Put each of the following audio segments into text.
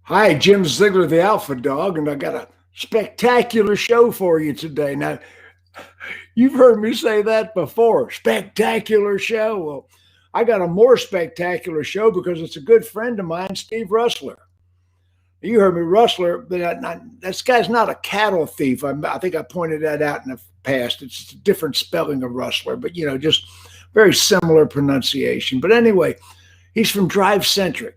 Hi, Jim Ziegler, the Alpha Dog, and I got a spectacular show for you today. Now, you've heard me say that before, spectacular show. Well, I got a more spectacular show because it's a good friend of mine, Steve Roessler. You heard me, Roessler, but this guy's not a cattle thief. I think I pointed that out in the past. It's a different spelling of Roessler, but just very similar pronunciation. But anyway, he's from DriveCentric.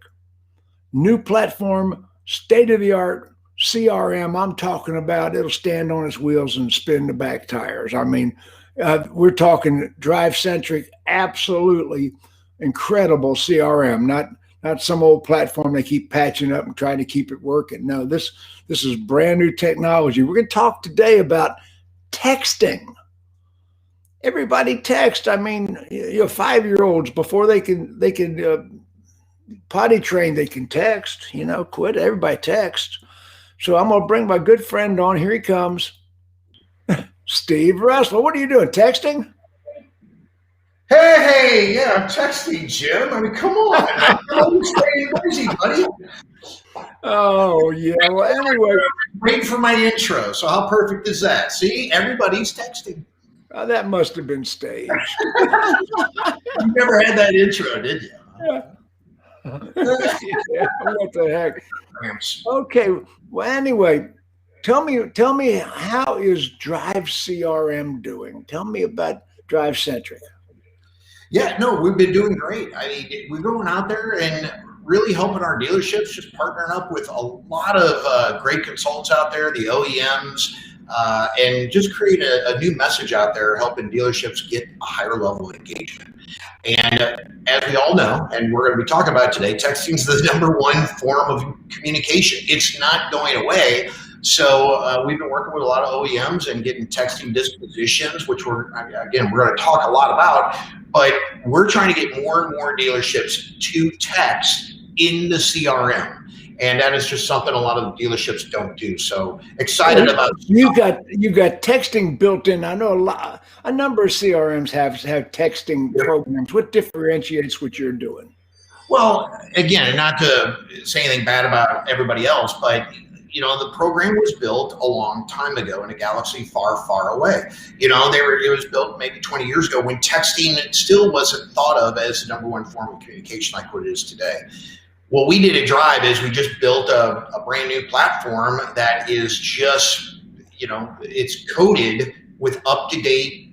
New platform, state-of-the-art CRM I'm talking about. It'll stand on its wheels and spin the back tires. I mean, we're talking DriveCentric, absolutely incredible CRM, not some old platform they keep patching up and trying to keep it working. No, this is brand new technology. We're going to talk today about texting. Everybody text. I mean, 5-year-olds, before they can potty train, they can text. Quit. Everybody text. So I'm going to bring my good friend on. Here he comes. Steve Roessler. What are you doing? Texting? Hey, yeah, I'm texting, Jim. I mean, come on. I'm staying busy, buddy. Oh, yeah. Well, anyway. Waiting for my intro. So how perfect is that? See, everybody's texting. That must have been staged. You never had that intro, did you? Yeah. Yeah, what the heck? Okay. Well, anyway, tell me how is Drive CRM doing? Tell me about DriveCentric. Yeah, no, we've been doing great. I mean, we're going out there and really helping our dealerships, just partnering up with a lot of great consultants out there, the OEMs, and just create a new message out there, helping dealerships get a higher level of engagement. And as we all know, and we're going to be talking about today, texting is the #1 form of communication. It's not going away. So we've been working with a lot of OEMs and getting texting dispositions, which we're going to talk a lot about, but we're trying to get more and more dealerships to text in the CRM. And that is just something a lot of dealerships don't do. So excited about you've got texting built in. I know a number of CRMs have texting programs. What differentiates what you're doing? Well, again, not to say anything bad about everybody else, but the program was built a long time ago in a galaxy far, far away. It was built maybe 20 years ago when texting still wasn't thought of as the #1 form of communication like what it is today. What we did at Drive is we just built a brand new platform that is just, it's coded with up-to-date,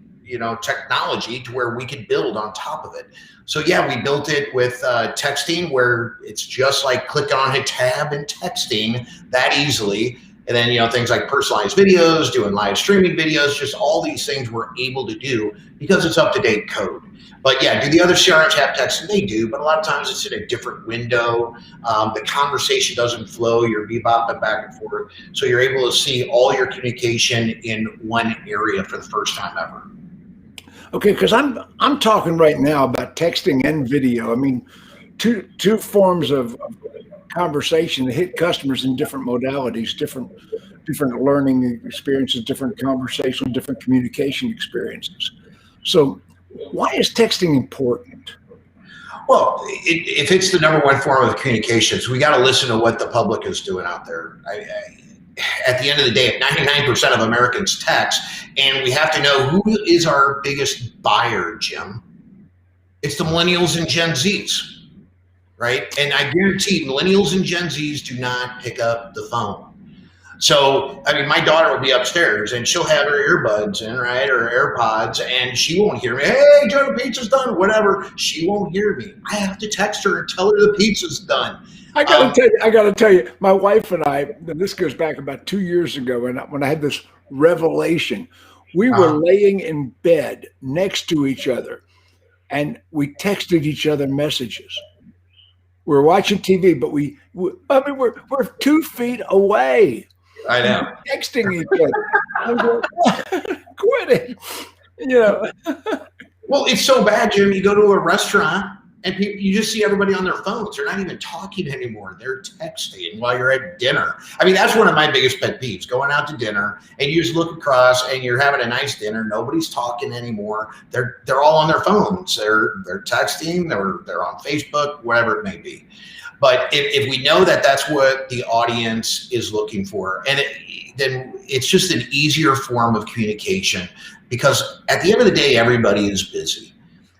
technology to where we could build on top of it. So yeah, we built it with texting, where it's just like click on a tab and texting that easily. And then, things like personalized videos, doing live streaming videos, just all these things we're able to do because it's up-to-date code. But yeah, do the other CRMs have texting? They do, but a lot of times it's in a different window. The conversation doesn't flow. You're bebopping back and forth. So you're able to see all your communication in one area for the first time ever. Okay, because I'm talking right now about texting and video. I mean, two forms of conversation that hit customers in different modalities, different learning experiences, different conversation, different communication experiences. So why is texting important? Well, if it's the #1 form of communications, we got to listen to what the public is doing out there. At the end of the day, 99% of Americans text, and we have to know who is our biggest buyer, Jim. It's the millennials and Gen Zs, right? And I guarantee millennials and Gen Zs do not pick up the phone. So, I mean, my daughter will be upstairs and she'll have her earbuds in, right, or AirPods, and she won't hear me. Hey, Joe, the pizza's done, whatever. She won't hear me. I have to text her and tell her the pizza's done. I gotta tell you, my wife and I, this goes back about 2 years ago, and when I had this revelation, we were laying in bed next to each other, and we texted each other messages. We were watching TV, but we're 2 feet away. I know. Texting each other. Quit it. Well, it's so bad, Jim. You go to a restaurant and you just see everybody on their phones. They're not even talking anymore. They're texting while you're at dinner. I mean, that's one of my biggest pet peeves, going out to dinner and you just look across and you're having a nice dinner. Nobody's talking anymore. They're all on their phones. They're texting, they're on Facebook, whatever it may be. But if we know that that's what the audience is looking for, and then it's just an easier form of communication, because at the end of the day, everybody is busy.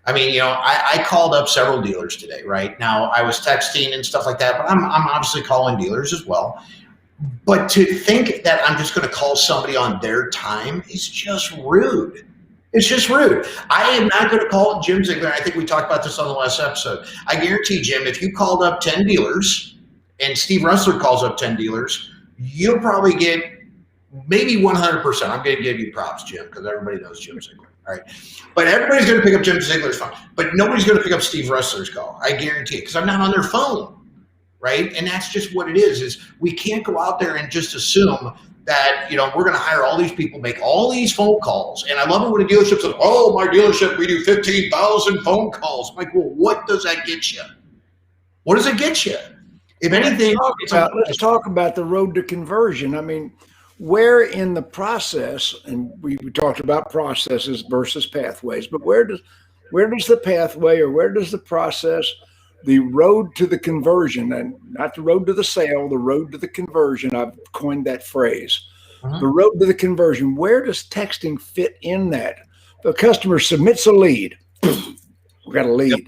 I mean, you know, I called up several dealers today, right? Now, I was texting and stuff like that, but I'm obviously calling dealers as well. But to think that I'm just going to call somebody on their time is just rude. It's just rude. I am not going to call Jim Ziegler. I think we talked about this on the last episode. I guarantee, Jim, if you called up 10 dealers and Steve Roessler calls up 10 dealers, you'll probably get maybe 100%. I'm going to give you props, Jim, because everybody knows Jim Ziegler. All right. But everybody's going to pick up Jim Ziegler's phone. But nobody's going to pick up Steve Roessler's call. I guarantee it, because I'm not on their phone. Right. And that's just what it is we can't go out there and just assume that, you know, we're going to hire all these people, make all these phone calls. And I love it when a dealership says, oh, my dealership, we do 15,000 phone calls. I'm like, well, what does that get you? What does it get you? If anything, let's talk about the road to conversion. I mean, where in the process, and we talked about processes versus pathways, but where does the pathway, or where does the process, the road to the conversion, and not the road to the sale, the road to the conversion, I've coined that phrase, the road to the conversion, where does texting fit in that? The customer submits a lead. We got a lead. Yep.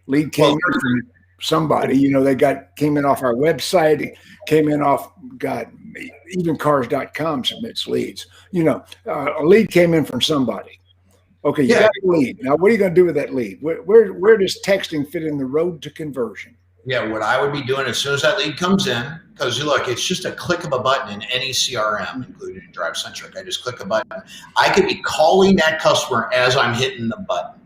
Lead came in from somebody, you know, came in off our website, came in off, God, even cars.com submits leads. You know, a lead came in from somebody. Okay, you got a lead. Now, what are you going to do with that lead? Where does texting fit in the road to conversion? Yeah, what I would be doing as soon as that lead comes in, because look, it's just a click of a button in any CRM, including DriveCentric. I just click a button. I could be calling that customer as I'm hitting the button.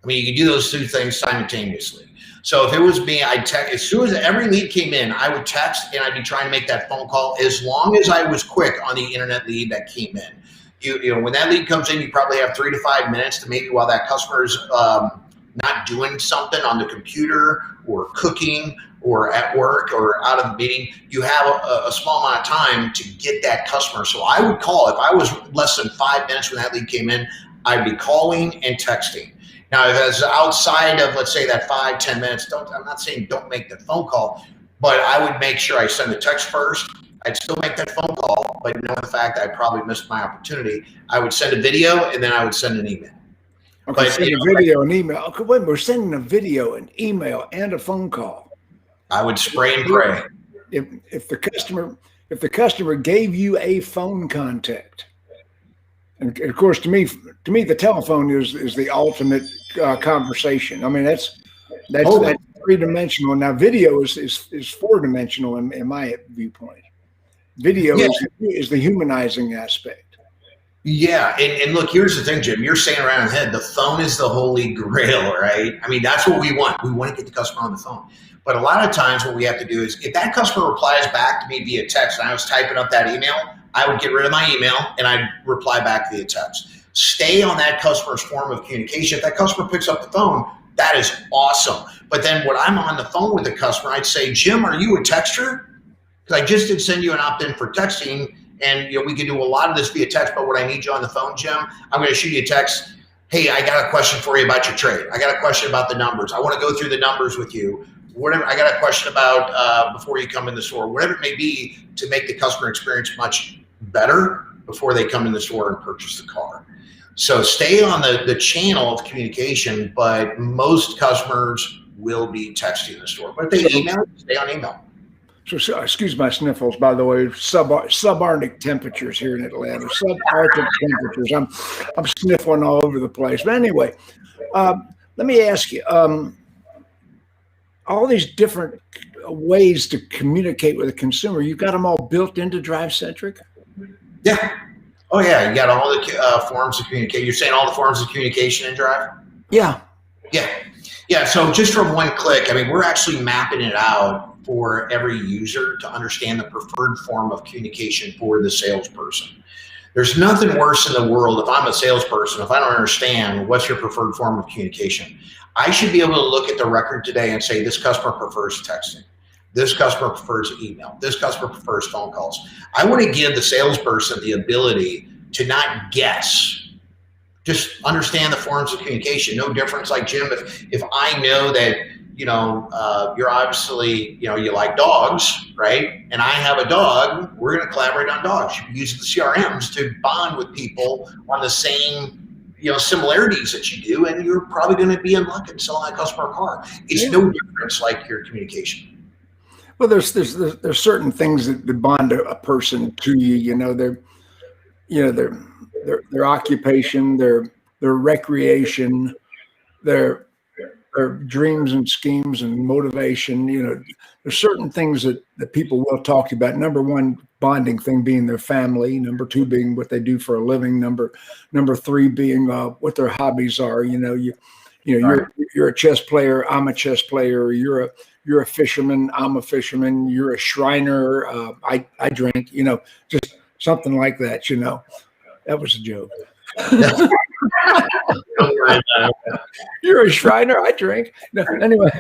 I mean, you can do those two things simultaneously. So if it was me, I'd text, as soon as every lead came in, I would text and I'd be trying to make that phone call as long as I was quick on the internet lead that came in. You know, when that lead comes in, you probably have 3 to 5 minutes to maybe, while that customer is not doing something on the computer or cooking or at work or out of the meeting, you have a small amount of time to get that customer. So I would call, if I was less than 5 minutes when that lead came in, I'd be calling and texting. Now, if it's outside of, let's say, that 5-10 minutes, I'm not saying don't make the phone call, but I would make sure I send the text first. I'd still make that phone call, but knowing the fact that I probably missed my opportunity, I would send a video and then I would send an email. Okay, but, send a video and email. Okay, wait, we're sending a video, an email, and a phone call. I would spray and pray. If the customer gave you a phone contact, and of course, to me, the telephone is the ultimate conversation. I mean, that's 3-dimensional. Now, video is 4-dimensional in my viewpoint. Video is the humanizing aspect. Yeah, and look, here's the thing, Jim. You're saying around the head, the phone is the holy grail, right? I mean, that's what we want. We want to get the customer on the phone. But a lot of times what we have to do is, if that customer replies back to me via text and I was typing up that email, I would get rid of my email and I'd reply back via text. Stay on that customer's form of communication. If that customer picks up the phone, that is awesome. But then when I'm on the phone with the customer, I'd say, Jim, are you a texter? Because I just did send you an opt-in for texting, and we can do a lot of this via text, but when I need you on the phone, Jim, I'm going to shoot you a text. Hey, I got a question for you about your trade. I got a question about the numbers. I want to go through the numbers with you. Whatever. I got a question about before you come in the store, whatever it may be, to make the customer experience much better before they come in the store and purchase the car. So stay on the channel of communication, but most customers will be texting the store. But if they email, stay on email. So excuse my sniffles, by the way, subarctic temperatures here in Atlanta, subarctic temperatures. I'm sniffling all over the place. But anyway, let me ask you, all these different ways to communicate with a consumer, you've got them all built into DriveCentric? Yeah. Oh, yeah. You got all the forms of communication. You're saying all the forms of communication in Drive? Yeah. Yeah. Yeah. So just from one click, I mean, we're actually mapping it out for every user to understand the preferred form of communication for the salesperson. There's nothing worse in the world if I'm a salesperson, if I don't understand what's your preferred form of communication. I should be able to look at the record today and say, this customer prefers texting. This customer prefers email. This customer prefers phone calls. I want to give the salesperson the ability to not guess, just understand the forms of communication. No difference. Like, Jim, if I know that you're obviously, you like dogs, right? And I have a dog. We're going to collaborate on dogs. You use the CRMs to bond with people on the same, similarities that you do, and you're probably going to be in luck and selling that customer a car. It's no difference like your communication. Well, there's certain things that bond a person to you. Their occupation, their recreation, their dreams and schemes and motivation. There's certain things that people will talk about. Number one, bonding thing being their family. Number two being what they do for a living. Number three being what their hobbies are. You're a chess player. I'm a chess player. You're a fisherman. I'm a fisherman. You're a Shriner. I drink. Just something like that. That was a joke. You're a Shriner. I drink. No, anyway.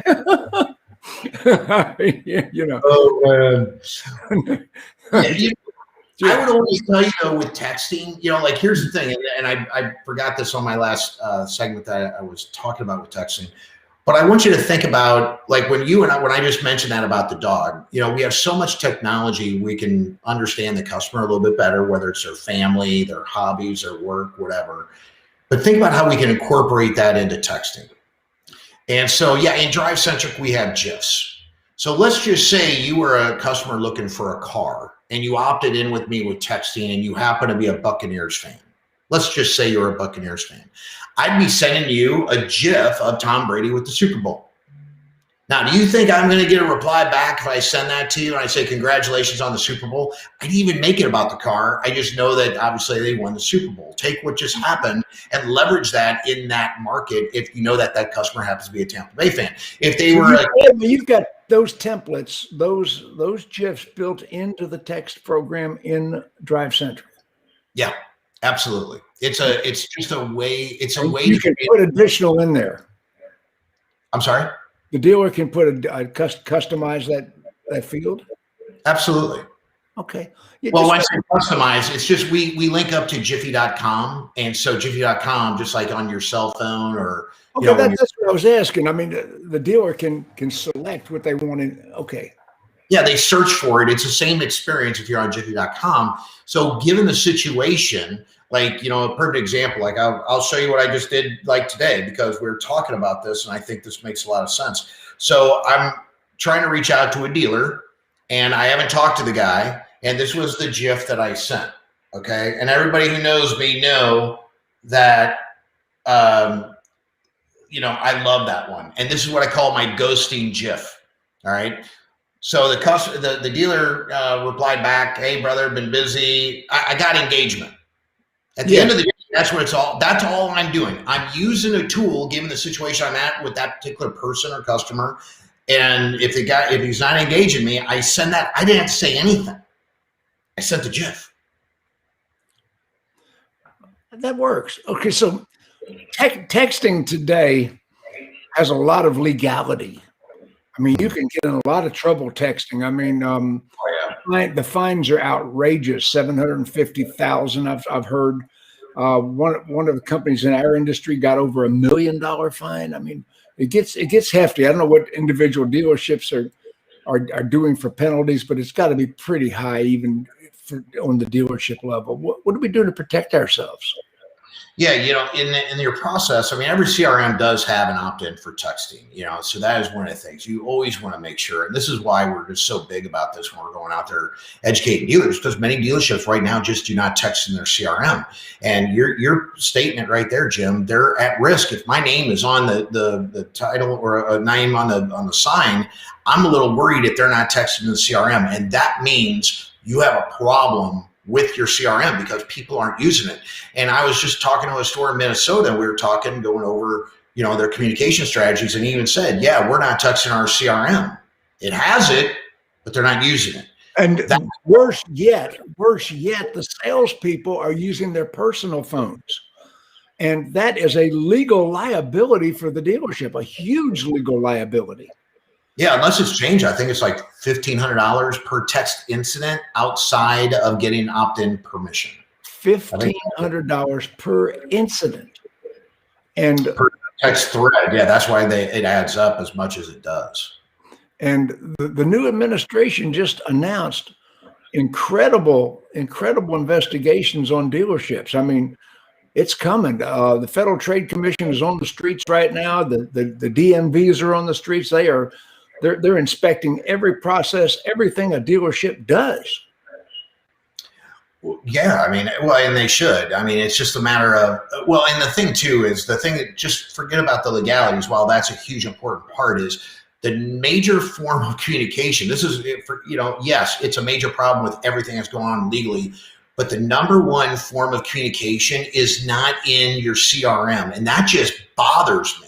Oh man. I would always tell you with texting, like here's the thing, and I forgot this on my last segment that I was talking about with texting, but I want you to think about like when I just mentioned that about the dog, we have so much technology, we can understand the customer a little bit better, whether it's their family, their hobbies, their work, whatever. But think about how we can incorporate that into texting. And so, in DriveCentric, we have GIFs. So let's just say you were a customer looking for a car and you opted in with me with texting and you happen to be a Buccaneers fan. Let's just say you're a Buccaneers fan. I'd be sending you a GIF of Tom Brady with the Super Bowl. Now, do you think I'm going to get a reply back if I send that to you and I say, congratulations on the Super Bowl? I didn't even make it about the car. I just know that obviously they won the Super Bowl. Take what just happened and leverage that in that market if you know that customer happens to be a Tampa Bay fan. If they were you've got those templates, those GIFs built into the text program in DriveCentric. Yeah, absolutely. It's just a way. It's a way you can put additional in there. I'm sorry? The dealer can customize that field? Absolutely. Okay. Well, when I say customize, it's just we link up to Jiffy.com. And so Jiffy.com, just like on your cell phone or that's what I was asking. I mean, the dealer can select what they want in. Okay. Yeah, they search for it. It's the same experience if you're on Jiffy.com. So given the situation, like, a perfect example, like I'll show you what I just did like today because we were talking about this and I think this makes a lot of sense. So I'm trying to reach out to a dealer and I haven't talked to the guy. And this was the GIF that I sent. Okay. And everybody who knows me know that, I love that one. And this is what I call my ghosting GIF. All right. So the dealer replied back, hey, brother, been busy. I got engagement. At the end of the day, that's all I'm doing. I'm using a tool, given the situation I'm at with that particular person or customer. And if he's not engaging me, I send that. I didn't have to say anything. I sent the GIF. That works. Okay, so texting today has a lot of legality. I mean, you can get in a lot of trouble texting. I mean, the fines are outrageous, $750,000. I've heard one of the companies in our industry got over $1 million fine. I mean, it gets hefty. I don't know what individual dealerships are doing for penalties, but it's got to be pretty high even on the dealership level. What are we doing to protect ourselves? Yeah, in your process, I mean, every CRM does have an opt-in for texting, so that is one of the things you always want to make sure. And this is why we're just so big about this when we're going out there educating dealers, because many dealerships right now just do not text in their CRM. And your statement right there, Jim, they're at risk. If my name is on the title or a name on the sign, I'm a little worried if they're not texting in the CRM. And that means you have a problem with your CRM because people aren't using it. And I was just talking to a store in Minnesota. We were going over, their communication strategies. And he even said, yeah, we're not texting our CRM. It has it, but they're not using it. And worse yet, the salespeople are using their personal phones. And that is a legal liability for the dealership, a huge legal liability. Yeah, unless it's changed, I think it's like $1,500 per text incident outside of getting opt-in permission. $1,500 per incident. And Text thread. Yeah, that's why it adds up as much as it does. And the new administration just announced incredible investigations on dealerships. I mean, it's coming. The Federal Trade Commission is on the streets right now. The DMVs are on the streets. They're inspecting every process, everything a dealership does. Yeah, I mean, well, and they should. I mean, it's just a matter of, well, and the thing too is just forget about the legalities. While that's a huge important part, is the major form of communication. This is, yes, it's a major problem with everything that's going on legally, but the number one form of communication is not in your CRM. And that just bothers me.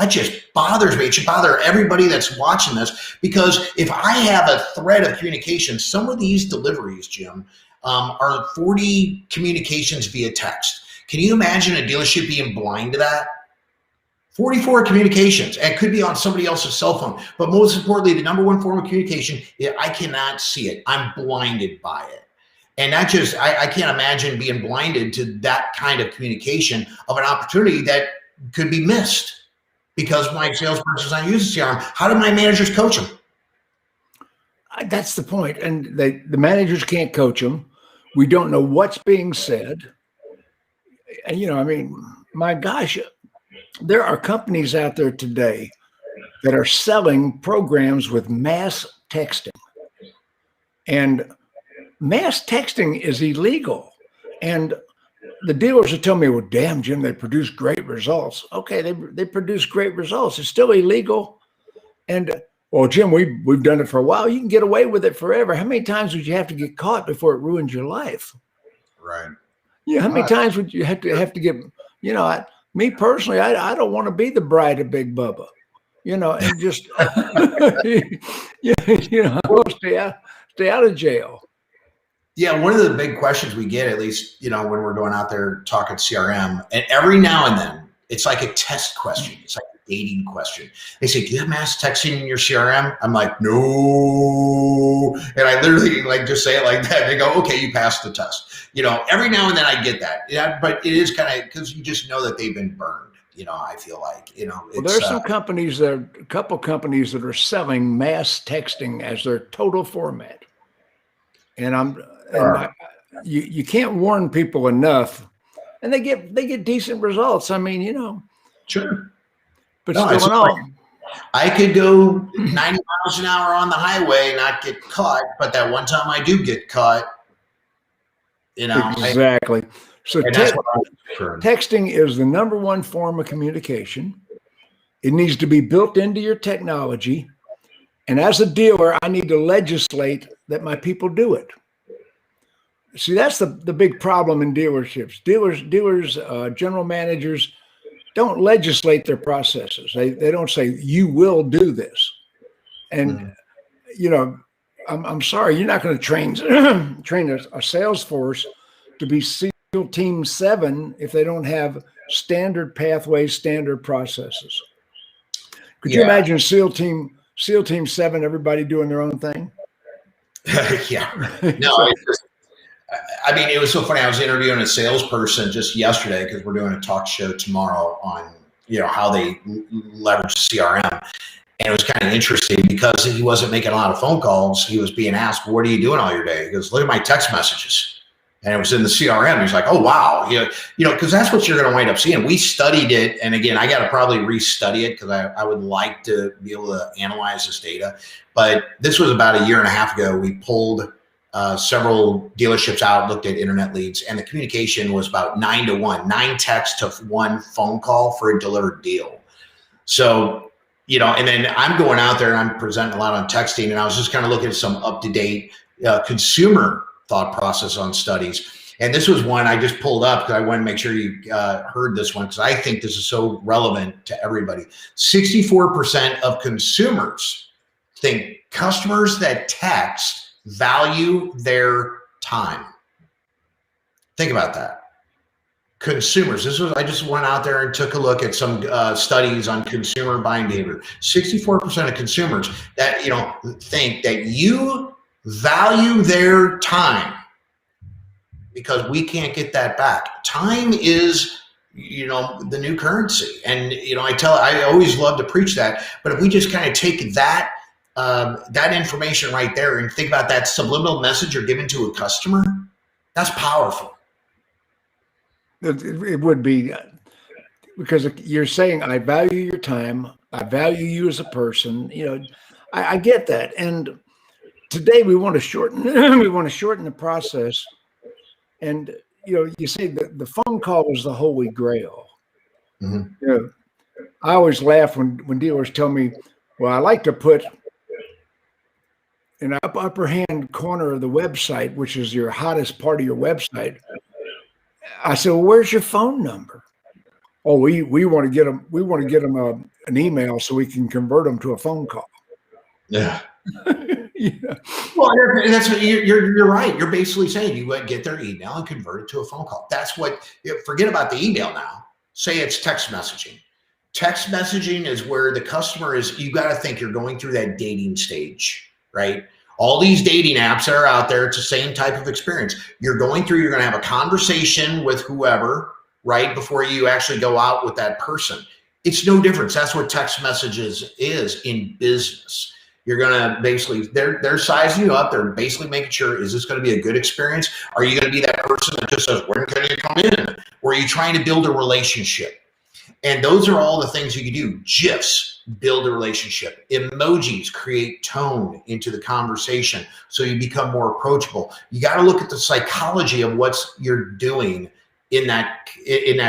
It should bother everybody that's watching this, because if I have a thread of communication, some of these deliveries, Jim, are 40 communications via text. Can you imagine a dealership being blind to that? 44 communications, and it could be on somebody else's cell phone. But most importantly, the number one form of communication, I cannot see it. I'm blinded by it. And that just, I can't imagine being blinded to that kind of communication of an opportunity that could be missed because my salesperson's not using CRM. How do my managers coach them? That's the point. And the managers can't coach them. We don't know what's being said. And, I mean, my gosh, there are companies out there today that are selling programs with mass texting. And mass texting is illegal. And the dealers are telling me, well, damn, Jim, they produce great results. Okay, they produce great results. It's still illegal. And, well, Jim, we've done it for a while. You can get away with it forever. How many times would you have to get caught before it ruins your life? Right. Yeah. How many times would you have to get, me personally, I don't want to be the bride of Big Bubba, and just, stay out of jail. Yeah, one of the big questions we get, at least, when we're going out there talking CRM, and every now and then, it's like a test question. It's like a dating question. They say, do you have mass texting in your CRM? I'm like, no. And I literally just say it like that. They go, okay, you passed the test. Every now and then I get that. Yeah, but it is kind of, because you just know that they've been burned. I feel like, well, there are some companies a couple companies that are selling mass texting as their total format. And you can't warn people enough, and they get decent results. I mean, sure. But still in all, I could go 90 miles an hour on the highway and not get caught, but that one time I do get caught, Exactly. So texting is the number one form of communication. It needs to be built into your technology. And as a dealer, I need to legislate that my people do it. See, that's the big problem in dealerships. Dealers, general managers don't legislate their processes. They don't say, you will do this. And, I'm sorry, you're not going to train a sales force to be SEAL Team 7 if they don't have standard pathways, standard processes. Could you imagine SEAL Team 7, everybody doing their own thing? Yeah. No, it was so funny. I was interviewing a salesperson just yesterday because we're doing a talk show tomorrow on, how they leverage CRM. And it was kind of interesting because he wasn't making a lot of phone calls. He was being asked, what are you doing all your day? He goes, look at my text messages. And it was in the CRM. He's like, oh, wow. Because that's what you're going to wind up seeing. We studied it. And again, I got to probably restudy it because I would like to be able to analyze this data. But this was about a year and a half ago. We pulled several dealerships out, looked at internet leads, and the communication was about 9-to-1, 9 texts to 1 phone call for a delivered deal. So, and then I'm going out there and I'm presenting a lot on texting, and I was just kind of looking at some up-to-date consumer thought process on studies. And this was one I just pulled up because I wanted to make sure you heard this one because I think this is so relevant to everybody. 64% of consumers think customers that text value their time. Think about that. Consumers. I just went out there and took a look at some studies on consumer buying behavior. 64% of consumers that think that you value their time because we can't get that back. Time is the new currency. And, I always love to preach that, but if we just kind of take that information right there and think about that subliminal message you're giving to a customer, that's powerful. It would be, because you're saying, I value your time. I value you as a person. I get that. And today we want to shorten, the process. And, you say that the phone call is the holy grail. Mm-hmm. I always laugh when dealers tell me, well, I like to put in the upper hand corner of the website, which is your hottest part of your website. I said, well, where's your phone number? Oh, we want to get them. We want to get them an email so we can convert them to a phone call. Yeah. Yeah. Well, that's what you're right. You're basically saying you get their email and convert it to a phone call. That's what. Forget about the email now. Say it's text messaging. Text messaging is where the customer is. You got to think you're going through that dating stage, right? All these dating apps that are out there, it's the same type of experience. You're going through. You're going to have a conversation with whoever, right, before you actually go out with that person. It's no difference. That's what text messages is in business. You're going to basically, they're sizing you up. They're basically making sure, is this going to be a good experience? Are you going to be that person that just says, when can you come in? Or are you trying to build a relationship? And those are all the things you can do. GIFs, build a relationship. Emojis, create tone into the conversation so you become more approachable. You got to look at the psychology of what you're doing in that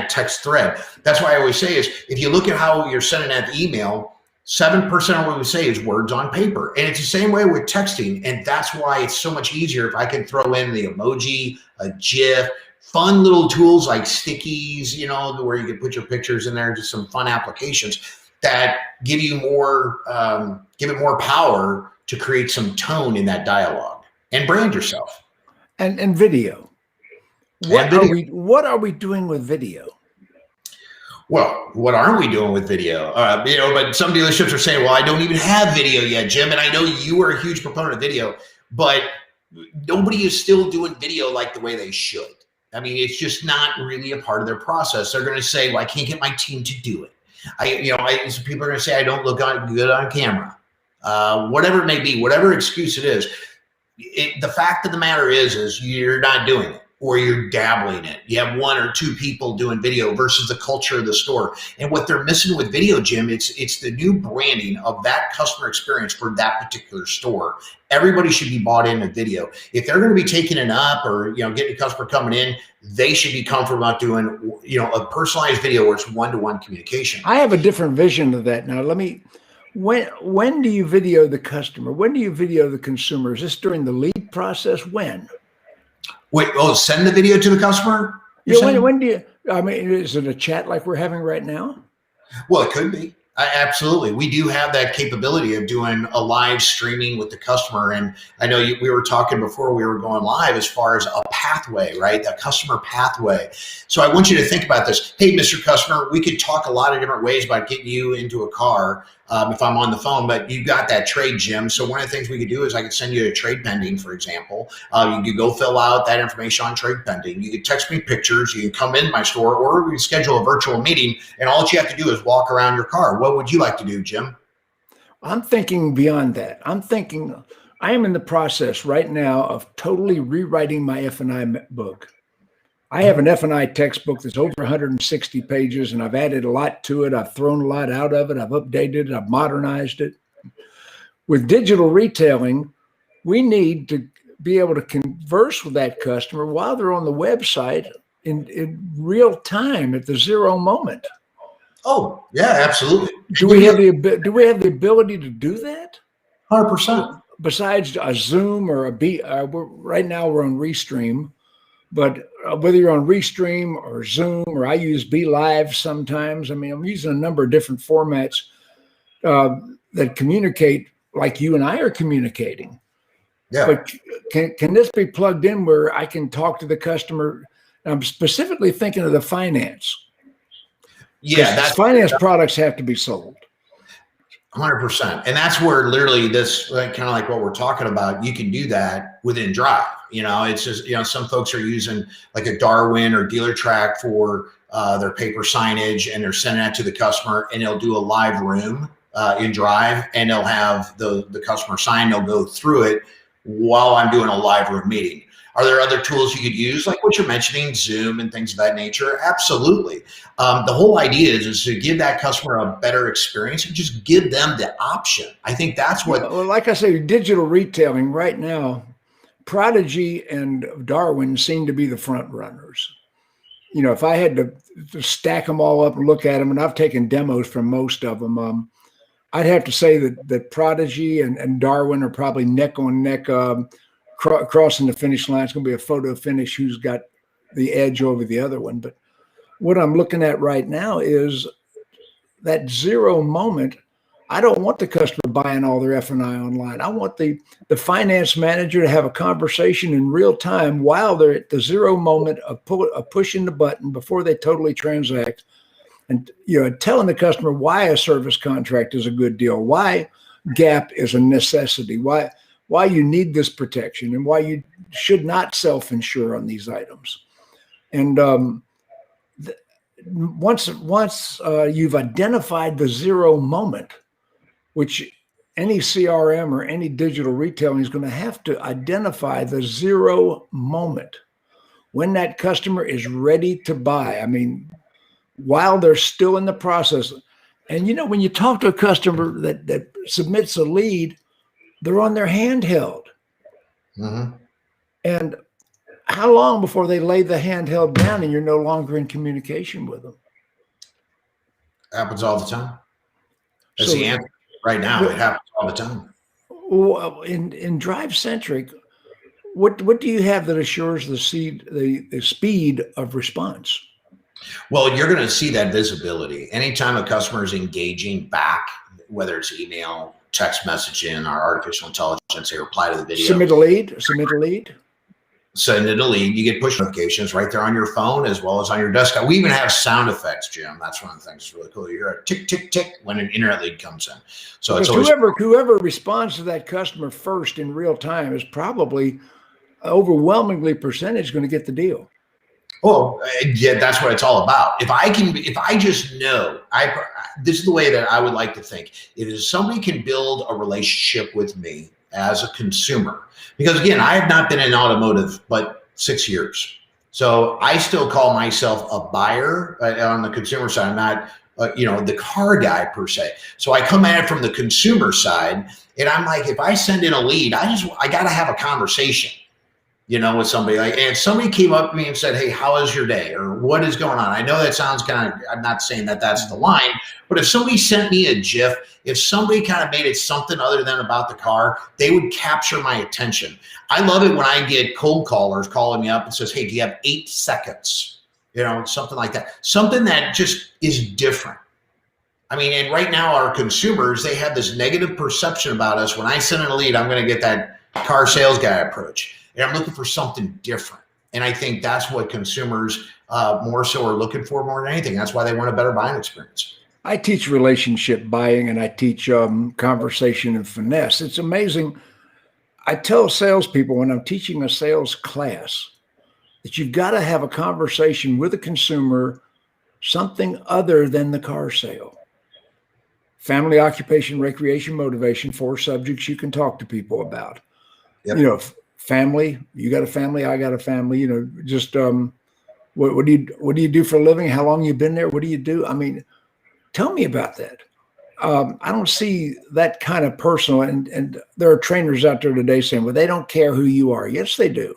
text thread. That's why I always say is, if you look at how you're sending that email, 7% of what we say is words on paper. And it's the same way with texting. And that's why it's so much easier if I can throw in the emoji, a GIF, fun little tools like stickies, where you can put your pictures in there, just some fun applications that give you give it more power to create some tone in that dialogue and brand yourself. And video. What are we doing with video? Well, what aren't we doing with video? But some dealerships are saying, well, I don't even have video yet, Jim. And I know you are a huge proponent of video, but nobody is still doing video like the way they should. I mean, it's just not really a part of their process. They're going to say, well, I can't get my team to do it. So people are going to say, I don't look good on camera. Whatever it may be, whatever excuse it is. The fact of the matter is you're not doing it, or you're dabbling in it. You have one or two people doing video versus the culture of the store. And what they're missing with video, Jim, it's the new branding of that customer experience for that particular store. Everybody should be bought into video. If they're going to be taking it up or, getting a customer coming in, they should be comfortable about doing, a personalized video where it's one-to-one communication. I have a different vision of that. Now, when do you video the customer? When do you video the consumer? Is this during the lead process? When? Wait, send the video to the customer? Yeah, when do you, is it a chat like we're having right now? Well, it could be. Absolutely. We do have that capability of doing a live streaming with the customer. And I know we were talking before we were going live as far as a pathway, right? That customer pathway. So I want you to think about this. Hey, Mr. Customer, we could talk a lot of different ways about getting you into a car if I'm on the phone, but you got that trade, Jim. So one of the things we could do is I could send you a trade pending, for example. You could go fill out that information on trade pending. You could text me pictures. You can come in my store, or we can schedule a virtual meeting, and all that you have to do is walk around your car. What would you like to do, Jim? I'm thinking beyond that. I am in the process right now of totally rewriting my F&I book. I have an F&I textbook that's over 160 pages, and I've added a lot to it. I've thrown a lot out of it. I've updated it. I've modernized it. With digital retailing, we need to be able to converse with that customer while they're on the website in real time at the zero moment. Oh, yeah, absolutely. Do we have the ability to do that? 100%. Besides a Zoom or right now we're on Restream, but whether you're on Restream or Zoom, or I use Be Live sometimes. I'm using a number of different formats that communicate like you and I are communicating. Yeah. But can this be plugged in where I can talk to the customer? I'm specifically thinking of the finance. Yeah, that's finance products have to be sold. 100%. And that's where literally this, kind of like what we're talking about, you can do that within Drive. It's just, some folks are using like a Darwin or Dealer Track for their paper signage, and they're sending that to the customer, and they'll do a live room in Drive, and they'll have the customer sign. They'll go through it while I'm doing a live room meeting. Are there other tools you could use, like what you're mentioning, Zoom and things of that nature? Absolutely. The whole idea is to give that customer a better experience and just give them the option. I think that's what. Well, like I say, digital retailing right now, Prodigy and Darwin seem to be the front runners. If I had to stack them all up and look at them, and I've taken demos from most of them, I'd have to say that Prodigy and Darwin are probably neck on neck. Crossing the finish line. It's going to be a photo finish who's got the edge over the other one. But what I'm looking at right now is that zero moment. I don't want the customer buying all their F&I online. I want the finance manager to have a conversation in real time while they're at the zero moment of pushing the button before they totally transact, and telling the customer why a service contract is a good deal, why GAP is a necessity, why you need this protection, and why you should not self-insure on these items. And once you've identified the zero moment, which any CRM or any digital retailing is going to have to identify the zero moment when that customer is ready to buy. I mean, while they're still in the process. And when you talk to a customer that submits a lead, they're on their handheld. Mm-hmm. And how long before they lay the handheld down and you're no longer in communication with them? Happens all the time. That's the answer. Right now, it happens all the time. Well, in DriveCentric, what do you have that assures the speed of response? Well, you're going to see that visibility. Anytime a customer is engaging back, whether it's email, text messaging, or artificial intelligence, they reply to the video. Submit a lead. Send it a lead. You get push notifications right there on your phone as well as on your desktop. We even have sound effects, Jim. That's one of the things that's really cool. You hear a tick, tick, tick when an internet lead comes in. So it's always whoever responds to that customer first in real time is probably overwhelmingly percentage going to get the deal. Oh, yeah, that's what it's all about. If I just know, this is the way that I would like to think. If somebody can build a relationship with me as a consumer, because again, I have not been in automotive but 6 years. So I still call myself a buyer on the consumer side. I'm not, the car guy per se. So I come at it from the consumer side, and I'm like, if I send in a lead, I got to have a conversation, with somebody. And somebody came up to me and said, "Hey, how is your day?" or "What is going on?" I know that sounds I'm not saying that that's the line, but if somebody sent me a GIF, if somebody kind of made it something other than about the car, they would capture my attention. I love it when I get cold callers calling me up and says, "Hey, do you have 8 seconds?" Something like that. Something that just is different. I mean, and right now our consumers, they have this negative perception about us. When I send in a lead, I'm going to get that car sales guy approach. And I'm looking for something different. And I think that's what consumers more so are looking for more than anything. That's why they want a better buying experience. I teach relationship buying, and I teach conversation and finesse. It's amazing. I tell salespeople when I'm teaching a sales class that you've got to have a conversation with a consumer, something other than the car sale. Family, occupation, recreation, motivation, 4 subjects you can talk to people about. Yep. Family, you got a family, I got a family, just what do you do for a living? How long you been there? What do you do? I mean, tell me about that. I don't see that kind of personal, and there are trainers out there today saying, well, they don't care who you are. Yes, they do.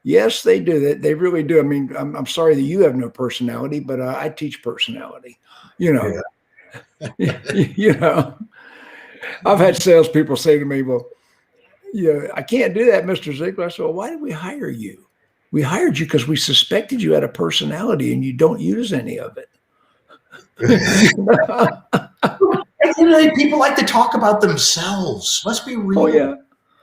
Yes, they do. They really do. I mean, I'm sorry that you have no personality, but I teach personality, Yeah. I've had salespeople say to me, well, I can't do that, Mr. Ziegler. I said, well, why did we hire you? We hired you because we suspected you had a personality and you don't use any of it. People like to talk about themselves. Let's be real. Oh, yeah.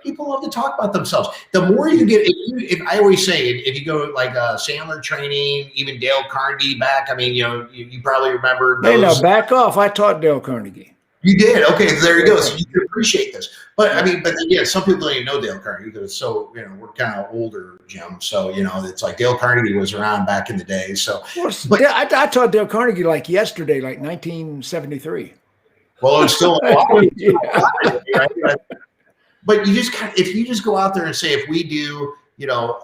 People love to talk about themselves. The more you get, if I always say, if you go like Sandler training, even Dale Carnegie back, I mean, you probably remember those. Hey, now back off. I taught Dale Carnegie. You did. Okay, there you go. So you can appreciate this. But I mean, but yeah, some people don't even know Dale Carnegie because it's so, we're kind of older, Jim. So, it's like Dale Carnegie was around back in the day. So, Well, but I taught Dale Carnegie like yesterday, like 1973. well, it's still a lot. Yeah. Right? But you just if you just go out there and say, if we do,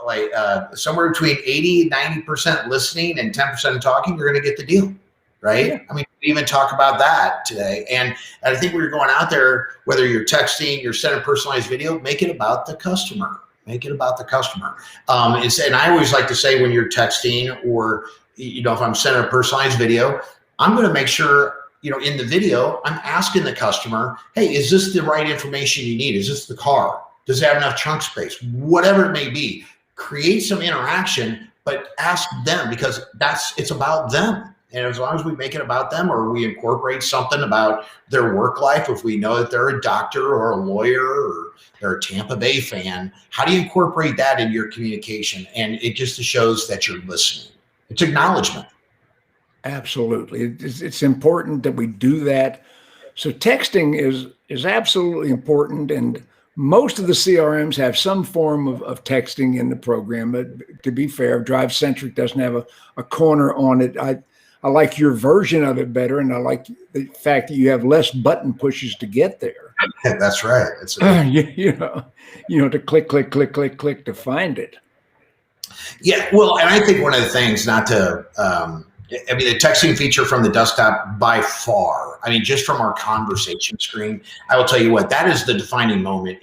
like somewhere between 80 and 90% listening and 10% talking, you're going to get the deal. Right. Yeah. I mean, we even talk about that today. And I think we're going out there, whether you're texting, you're sending personalized video, make it about the customer. Make it about the customer. And I always like to say, when you're texting, or, if I'm sending a personalized video, I'm going to make sure, in the video, I'm asking the customer, hey, is this the right information you need? Is this the car? Does it have enough trunk space? Whatever it may be, create some interaction, but ask them, because it's about them. And as long as we make it about them, or we incorporate something about their work life, if we know that they're a doctor or a lawyer or they're a Tampa Bay fan, how do you incorporate that in your communication? And it just shows that you're listening. It's acknowledgement. Absolutely. It's important that we do that. So texting is absolutely important. And most of the CRMs have some form of texting in the program. But to be fair, DriveCentric doesn't have a corner on it. I like your version of it better, and I like the fact that you have less button pushes to get there. That's right. It's to click to find it. Yeah, well, and I think one of the things, not to, the texting feature from the desktop by far, just from our conversation screen, I will tell you what, that is the defining moment,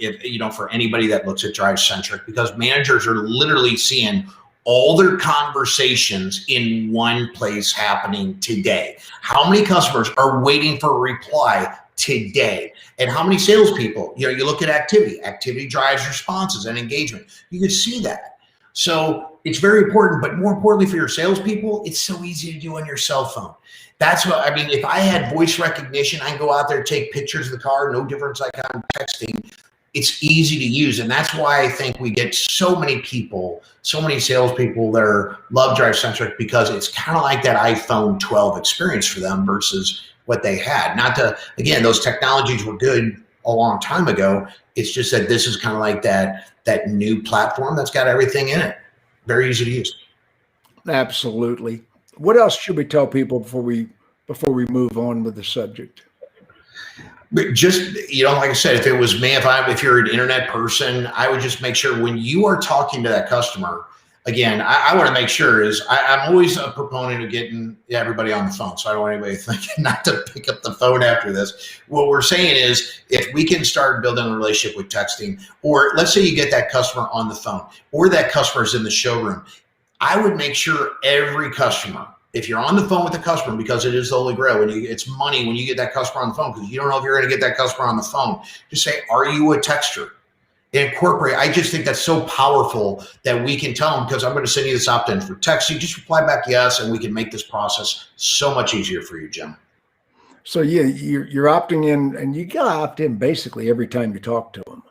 for anybody that looks at DriveCentric, because managers are literally seeing all their conversations in one place happening today. How many customers are waiting for a reply today? And how many salespeople? You look at activity drives responses and engagement. You can see that. So it's very important, but more importantly for your salespeople, it's so easy to do on your cell phone. That's what, if I had voice recognition, I can go out there, take pictures of the car, no difference like I'm texting. It's easy to use. And that's why I think we get so many people, so many salespeople that love DriveCentric, because it's kind of like that iPhone 12 experience for them versus what they had. Not to, again, those technologies were good a long time ago. It's just that this is kind of like that new platform that's got everything in it. Very easy to use. Absolutely. What else should we tell people before we move on with the subject? But just, like I said, if it was me, if you're an internet person, I would just make sure when you are talking to that customer, again, I want to make sure I'm always a proponent of getting everybody on the phone. So I don't want anybody thinking not to pick up the phone after this. What we're saying is, if we can start building a relationship with texting, or let's say you get that customer on the phone, or that customer's in the showroom, I would make sure every customer, if you're on the phone with the customer, because it is the holy grail, it's money when you get that customer on the phone, because you don't know if you're going to get that customer on the phone. Just say, are you a texter? Incorporate. I just think that's so powerful that we can tell them, because I'm going to send you this opt-in for texting. Just reply back yes, and we can make this process so much easier for you, Jim. So yeah, you're opting in, and you got to opt in basically every time you talk to them.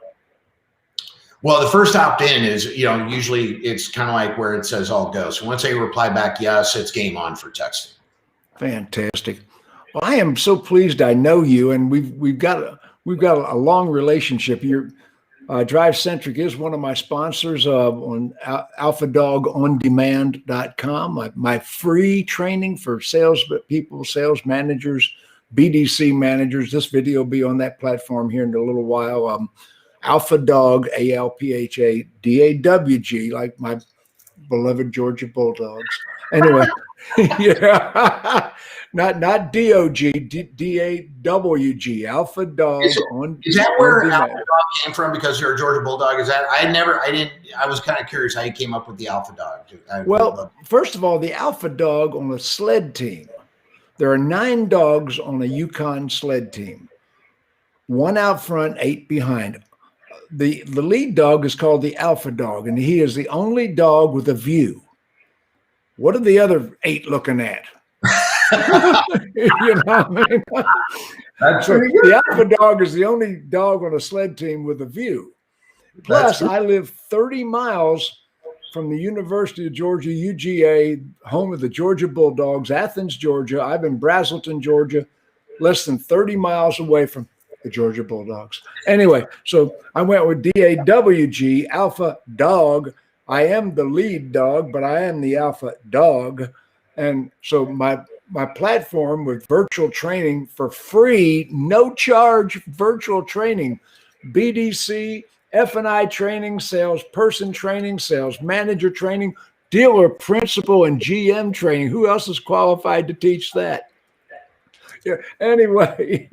Well, the first opt-in is, usually it's kind of like where it says all go. So once they reply back yes, it's game on for texting. Fantastic. Well, I am so pleased I know you, and we've got a long relationship. DriveCentric is one of my sponsors on alphadogondemand.com, my free training for salespeople, sales managers, BDC managers. This video will be on that platform here in a little while. AlphaDog, ALPHADAWG, like my beloved Georgia Bulldogs. Anyway, yeah, not DOG, DAWG, AlphaDog. Is that where AlphaDog came from? Because you're a Georgia Bulldog? Is that I was kind of curious how you came up with the AlphaDog. Well, first of all, the AlphaDog on a sled team. There are 9 dogs on a Yukon sled team. 1 out front, 8 behind. The lead dog is called the Alpha Dog, and he is the only dog with a view. What are the other 8 looking at? You know what I mean? The Alpha Dog is the only dog on a sled team with a view. Plus, I live 30 miles from the University of Georgia, UGA, home of the Georgia Bulldogs, Athens, Georgia. I'm in Brazelton, Georgia. less than 30 miles away from the Georgia Bulldogs. Anyway, so I went with DAWG, Alpha Dog. I am the lead dog, but I am the alpha dog. And so my platform with virtual training for free, no charge virtual training, BDC, F&I training, salesperson training, sales manager training, dealer principal and GM training. Who else is qualified to teach that? Yeah. Anyway,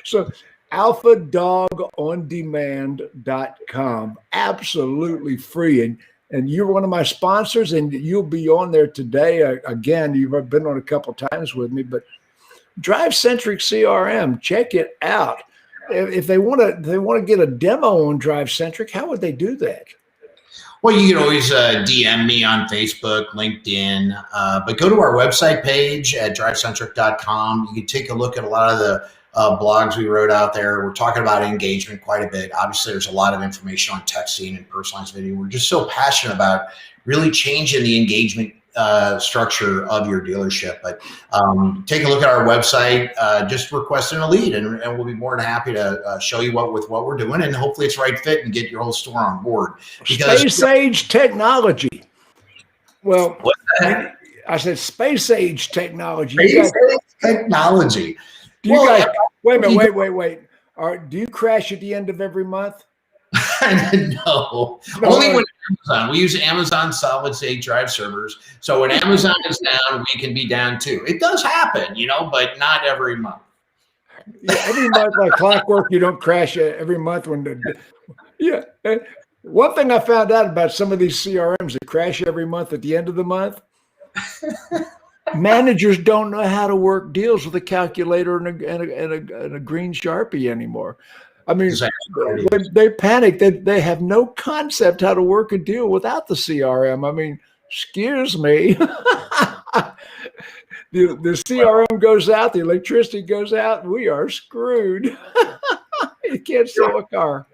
so alphadogondemand.com, absolutely free. And you're one of my sponsors, and you'll be on there today. Again, you've been on a couple times with me, but DriveCentric CRM, check it out. If they want to get a demo on DriveCentric, how would they do that? Well, you can always DM me on Facebook, LinkedIn, but go to our website page at drivecentric.com. You can take a look at a lot of the blogs we wrote out there. We're talking about engagement quite a bit. Obviously, there's a lot of information on texting and personalized video. We're just so passionate about really changing the engagement structure of your dealership. But take a look at our website, just requesting a lead, and we'll be more than happy to show you what we're doing, and hopefully it's right fit and get your whole store on board. Because space age technology. Well, I said space age technology. Space age technology. Do you guys? Wait a minute. Wait. Do you crash at the end of every month? No, only when Amazon. We use Amazon solid state drive servers. So when Amazon is down, we can be down too. It does happen, but not every month. Yeah, every month, like clockwork, you don't crash every month. One thing I found out about some of these CRMs that crash every month at the end of the month, managers don't know how to work deals with a calculator and a green Sharpie anymore. I mean, they panic. They have no concept how to work a deal without the CRM. I mean, excuse me. The CRM goes out, the electricity goes out, and we are screwed. You can't sell a car.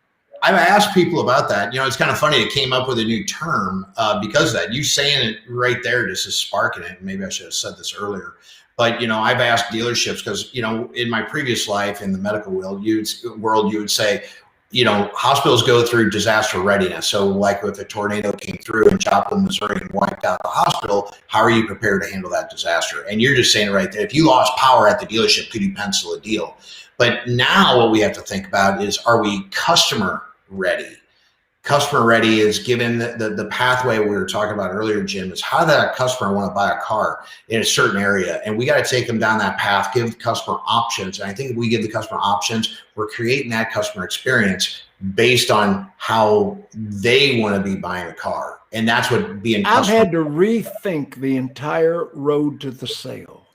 I've asked people about that. It's kind of funny. It came up with a new term because of that. You saying it right there just is sparking it. Maybe I should have said this earlier. But, I've asked dealerships because, in my previous life in the medical world, you would say, hospitals go through disaster readiness. So like if a tornado came through in Joplin, Missouri and wiped out the hospital, how are you prepared to handle that disaster? And you're just saying it right there. If you lost power at the dealership, could you pencil a deal? But now what we have to think about is, are we customer ready? Customer ready is given the pathway we were talking about earlier, Jim, is how that customer want to buy a car in a certain area. And we got to take them down that path, give the customer options. And I think if we give the customer options, we're creating that customer experience based on how they want to be buying a car. And that's what being I've had to rethink the entire road to the sale.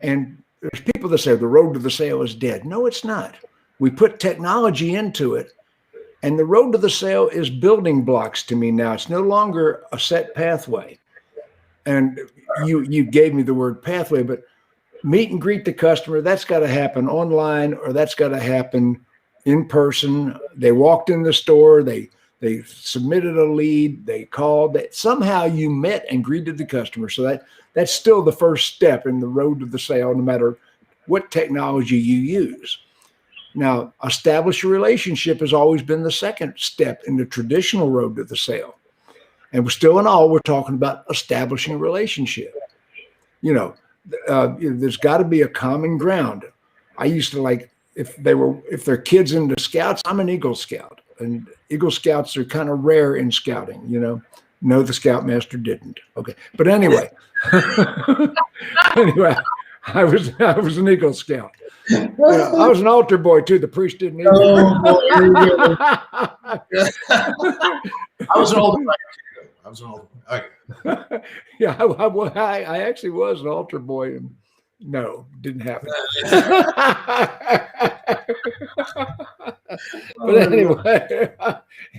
And there's people that say the road to the sale is dead. No, it's not. We put technology into it. And the road to the sale is building blocks to me now. It's no longer a set pathway. And you gave me the word pathway, but meet and greet the customer, that's got to happen online, or that's got to happen in person. They walked in the store, they submitted a lead, they called, that somehow you met and greeted the customer. So that's still the first step in the road to the sale, no matter what technology you use. Now, establish a relationship has always been the second step in the traditional road to the sale. And we're still in all, we're talking about establishing a relationship. There's got to be a common ground. I used to if they're kids into scouts, I'm an Eagle Scout. And Eagle Scouts are kind of rare in scouting, No, the Scoutmaster didn't. Okay. But anyway, I was an Eagle Scout. I was an altar boy too. The priest didn't either. I was an altar boy. Okay. Yeah, I actually was an altar boy, and no, didn't happen. But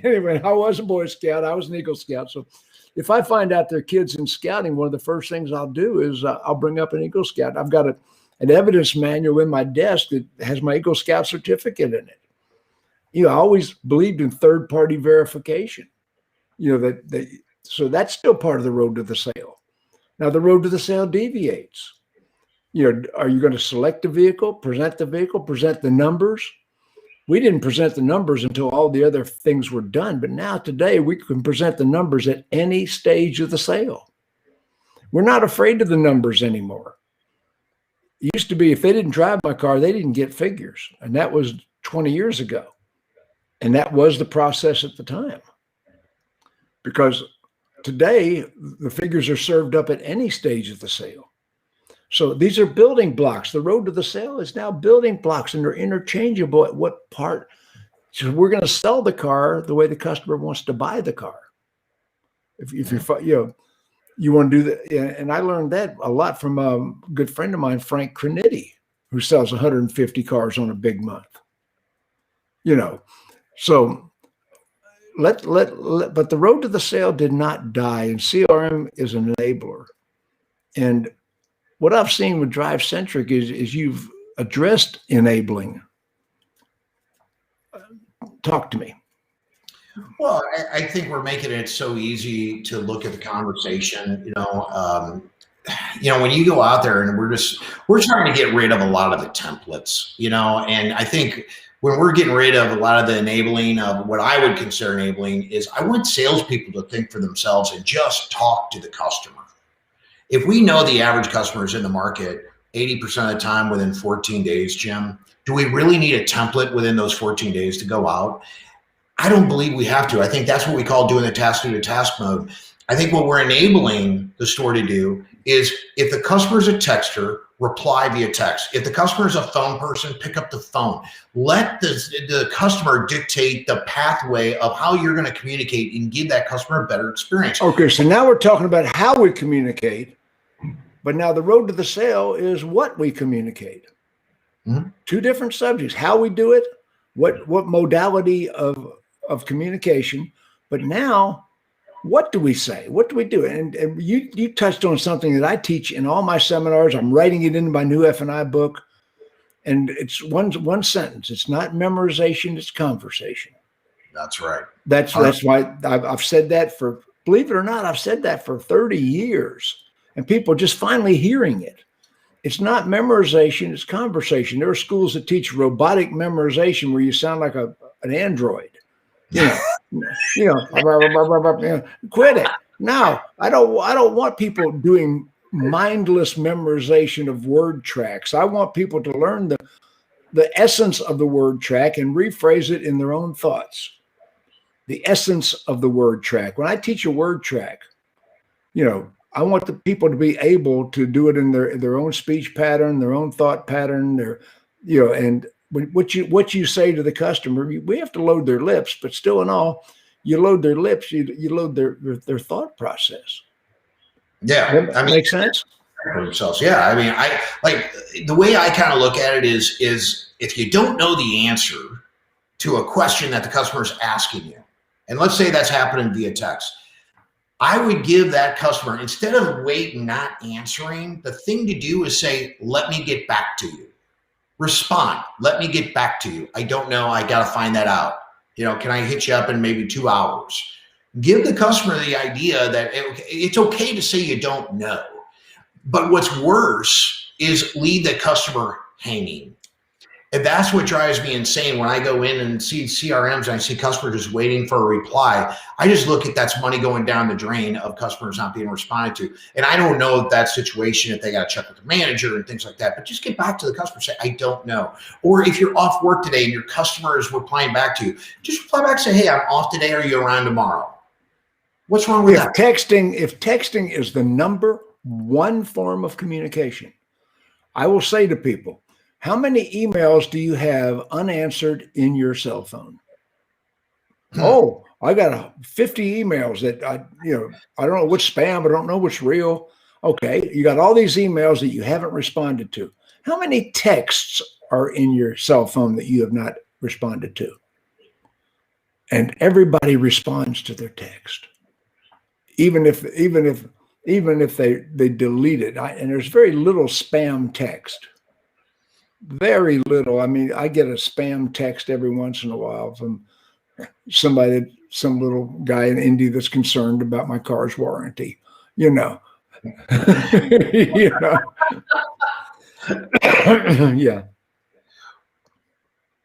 anyway, I was a Boy Scout. I was an Eagle Scout. So if I find out there are kids in scouting, one of the first things I'll do is I'll bring up an Eagle Scout. I've got an evidence manual in my desk that has my Eagle Scout certificate in it. I always believed in third-party verification. So that's still part of the road to the sale. Now the road to the sale deviates. Are you going to select the vehicle, present the numbers? We didn't present the numbers until all the other things were done. But now today we can present the numbers at any stage of the sale. We're not afraid of the numbers anymore. It used to be if they didn't drive my car, they didn't get figures. And that was 20 years ago. And that was the process at the time. Because today the figures are served up at any stage of the sale. So these are building blocks. The road to the sale is now building blocks, and they're interchangeable at what part. So we're going to sell the car the way the customer wants to buy the car. If you want to do that. And I learned that a lot from a good friend of mine, Frank Cranitti, who sells 150 cars on a big month. So but the road to the sale did not die, and CRM is an enabler. And what I've seen with DriveCentric is you've addressed enabling. Talk to me. Well, I think we're making it so easy to look at the conversation. When you go out there and we're trying to get rid of a lot of the templates, and I think when we're getting rid of a lot of the enabling of what I would consider enabling is I want salespeople to think for themselves and just talk to the customer. If we know the average customer is in the market 80% of the time within 14 days, Jim, do we really need a template within those 14 days to go out? I don't believe we have to. I think that's what we call doing the task to task mode. I think what we're enabling the store to do is if the customer is a texter, reply via text. If the customer is a phone person, pick up the phone. Let the customer dictate the pathway of how you're going to communicate and give that customer a better experience. Okay, so now we're talking about how we communicate, but now the road to the sale is what we communicate. Mm-hmm. Two different subjects: how we do it, what modality of communication, but now what do we say? What do we do? And you touched on something that I teach in all my seminars. I'm writing it in my new F&I book, and it's one sentence. It's not memorization, it's conversation. That's right. That's why I've said that for, believe it or not, I've said that for 30 years, and people are just finally hearing it. It's not memorization, it's conversation. There are schools that teach robotic memorization where you sound like an android. Quit it. Now, I don't want people doing mindless memorization of word tracks. I want people to learn the essence of the word track and rephrase it in their own thoughts. The essence of the word track. When I teach a word track, I want the people to be able to do it in their own speech pattern, their own thought pattern, and what you say to the customer, we have to load their lips, but still in all, you load their lips, you load their thought process. Yeah. That makes sense? Themselves. Yeah. I mean, I like the way I kind of look at it is if you don't know the answer to a question that the customer is asking you, and let's say that's happening via text, I would give that customer, instead of waiting, not answering, the thing to do is say, let me get back to you. Respond. Let me get back to you. I don't know. I got to find that out. Can I hit you up in maybe 2 hours? Give the customer the idea that it's okay to say you don't know. But what's worse is leave the customer hanging. And that's what drives me insane when I go in and see CRMs and I see customers just waiting for a reply. I just look at that's money going down the drain of customers not being responded to. And I don't know that situation, if they got to check with the manager and things like that, but just get back to the customer and say, I don't know. Or if you're off work today and your customer is replying back to you, just reply back and say, hey, I'm off today. Are you around tomorrow? What's wrong with that? If texting is the number one form of communication, I will say to people, how many emails do you have unanswered in your cell phone? Oh, I got 50 emails that I don't know what's spam. I don't know what's real. Okay. You got all these emails that you haven't responded to. How many texts are in your cell phone that you have not responded to? And everybody responds to their text, even if they delete it. And there's very little spam text. Very little. I mean, I get a spam text every once in a while from some little guy in India that's concerned about my car's warranty, Yeah.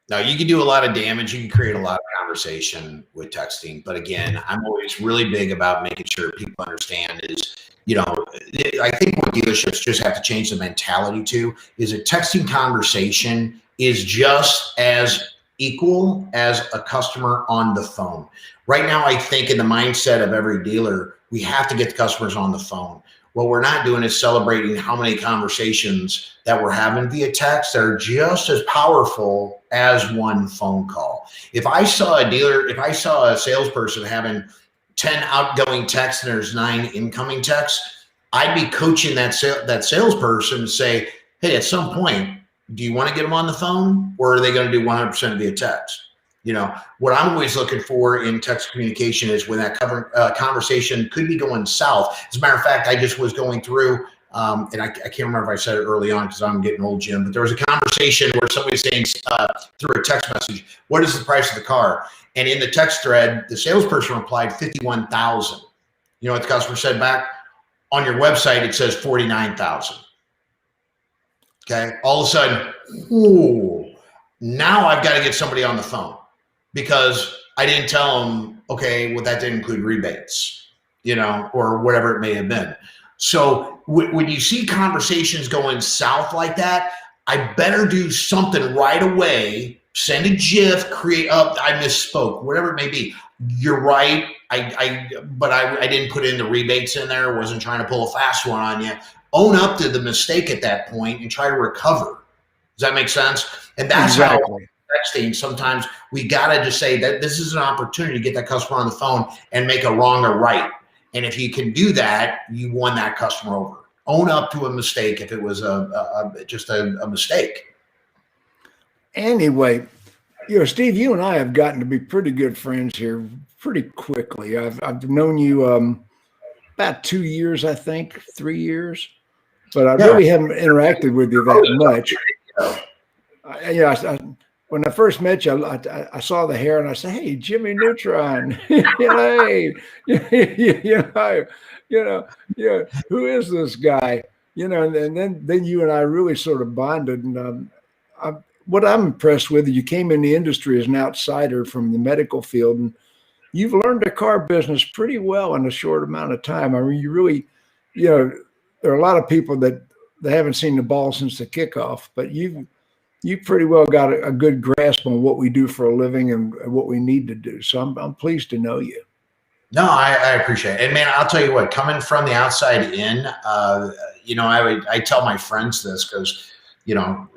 Now, you can do a lot of damage. You can create a lot of conversation with texting. But again, I'm always really big about making sure people understand is, I think what dealerships just have to change the mentality to is a texting conversation is just as equal as a customer on the phone. Right now, I think in the mindset of every dealer, we have to get the customers on the phone. What we're not doing is celebrating how many conversations that we're having via text that are just as powerful as one phone call. If I saw a salesperson having 10 outgoing texts and there's 9 incoming texts, I'd be coaching that salesperson to say, hey, at some point, do you want to get them on the phone, or are they going to do 100% via text? What I'm always looking for in text communication is when that conversation could be going south. As a matter of fact, I just was going through, and I can't remember if I said it early on because I'm getting old, Jim, but there was a conversation where somebody's saying through a text message, what is the price of the car? And in the text thread, the salesperson replied, $51,000. You know what the customer said back? On your website, it says $49,000. Okay. All of a sudden, now I've got to get somebody on the phone because I didn't tell them, okay, well, that didn't include rebates, or whatever it may have been. So when you see conversations going south like that, I better do something right away. Send a GIF, I misspoke, whatever it may be. You're right. But I didn't put in the rebates in there. Wasn't trying to pull a fast one on you. Own up to the mistake at that point and try to recover. Does that make sense? And that's exactly how texting. Sometimes we got to just say that this is an opportunity to get that customer on the phone and make a wrong or right. And if you can do that, you won that customer over. Own up to a mistake if it was just a mistake. Anyway, Steve, you and I have gotten to be pretty good friends here pretty quickly. I've known you about 2 years, I think, 3 years, but I really haven't interacted with you that much. When I first met you, I saw the hair and I said, "Hey, Jimmy Neutron, hey, who is this guy?" And then you and I really sort of bonded. And what I'm impressed with, you came in the industry as an outsider from the medical field, and you've learned the car business pretty well in a short amount of time. I mean, you really, there are a lot of people that they haven't seen the ball since the kickoff, but you pretty well got a good grasp on what we do for a living and what we need to do. So I'm pleased to know you. No, I appreciate it. And man, I'll tell you what, coming from the outside in, I tell my friends this because,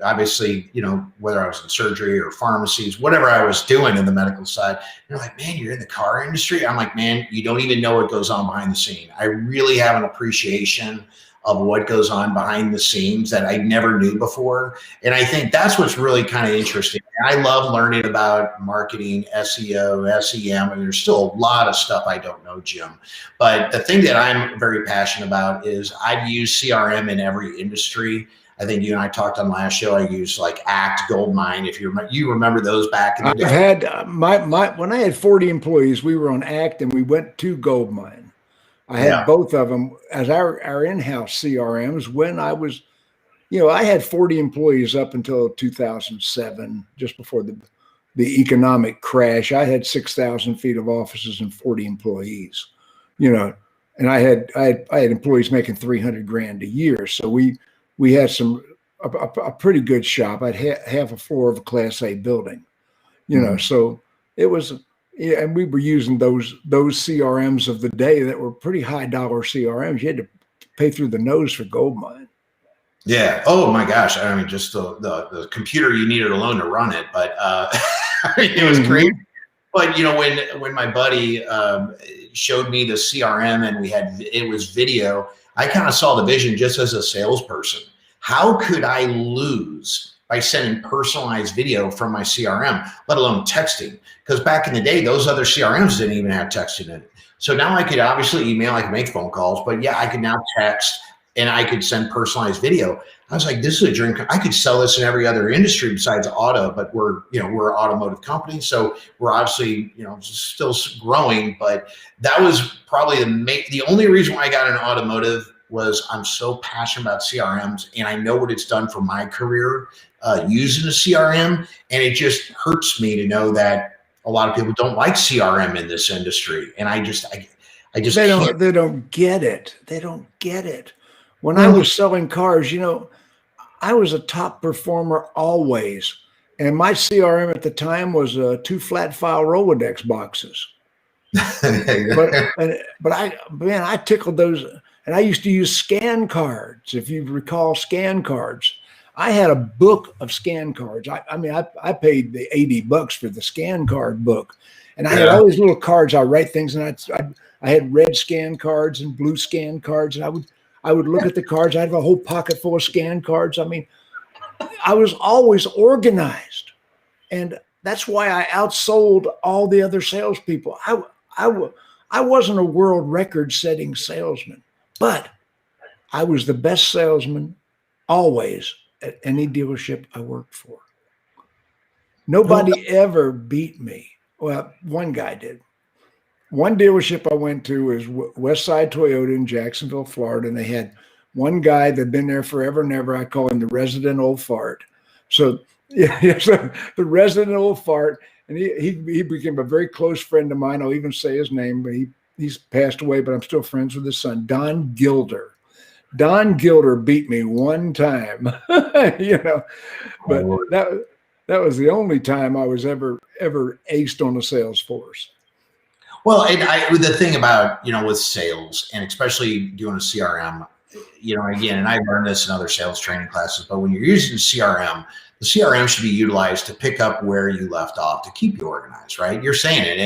obviously, whether I was in surgery or pharmacies, whatever I was doing in the medical side, they're like, man, you're in the car industry. I'm like, man, you don't even know what goes on behind the scene. I really have an appreciation of what goes on behind the scenes that I never knew before. And I think that's what's really kind of interesting. I love learning about marketing, SEO, SEM, and there's still a lot of stuff I don't know, Jim. But the thing that I'm very passionate about is I've used CRM in every industry. I think you and I talked on last show. I used like Act, Goldmine. If you remember those back in the day. I had when I had 40 employees, we were on Act and we went to Goldmine. I had both of them as our in-house CRMs when I was, I had 40 employees up until 2007, just before the economic crash. I had 6,000 feet of offices and 40 employees, and I had employees making $300,000 a year. So we had a pretty good shop. I'd half a floor of a Class A building, so it was. Yeah, and we were using those CRMs of the day that were pretty high dollar CRMs. You had to pay through the nose for Goldmine. Yeah. Oh my gosh. I mean, just the computer you needed alone to run it, but it was great. But when my buddy showed me the CRM and it was video, I kind of saw the vision just as a salesperson. How could I lose by sending personalized video from my CRM, let alone texting? Because back in the day, those other CRMs didn't even have texting in it. So now I could obviously email, I could make phone calls, but I could now text and I could send personalized video. I was like, this is a dream. I could sell this in every other industry besides auto, but we're an automotive company. So we're obviously, still growing, but that was probably the only reason why I got an automotive was I'm so passionate about CRMs, and I know what it's done for my career using a CRM, and it just hurts me to know that a lot of people don't like CRM in this industry, and I just can't. They don't get it. They don't get it. When I Well, was selling cars, I was a top performer always. And my CRM at the time was 2 flat file Rolodex boxes. But I tickled those, and I used to use scan cards. If you recall scan cards, I had a book of scan cards. I paid the $80 for the scan card book, and I had all these little cards. I write things, and I had red scan cards and blue scan cards, and I would look at the cards. I had a whole pocket full of scan cards. I mean, I was always organized, and that's why I outsold all the other salespeople. I wasn't a world record-setting salesman, but I was the best salesman always at any dealership I worked for. Nobody ever beat me. Well, one guy did. One dealership I went to is Westside Toyota in Jacksonville, Florida, and they had one guy that'd been there forever and ever. I call him the resident old fart. So, so the resident old fart, and he became a very close friend of mine. I'll even say his name, but he's passed away, but I'm still friends with his son, Don Gilder. Don Gilder beat me one time, but that was the only time I was ever aced on a sales force. Well, and the thing about, with sales, and especially doing a CRM, again, and I learned this in other sales training classes, but when you're using CRM, the CRM should be utilized to pick up where you left off to keep you organized, right? You're saying it.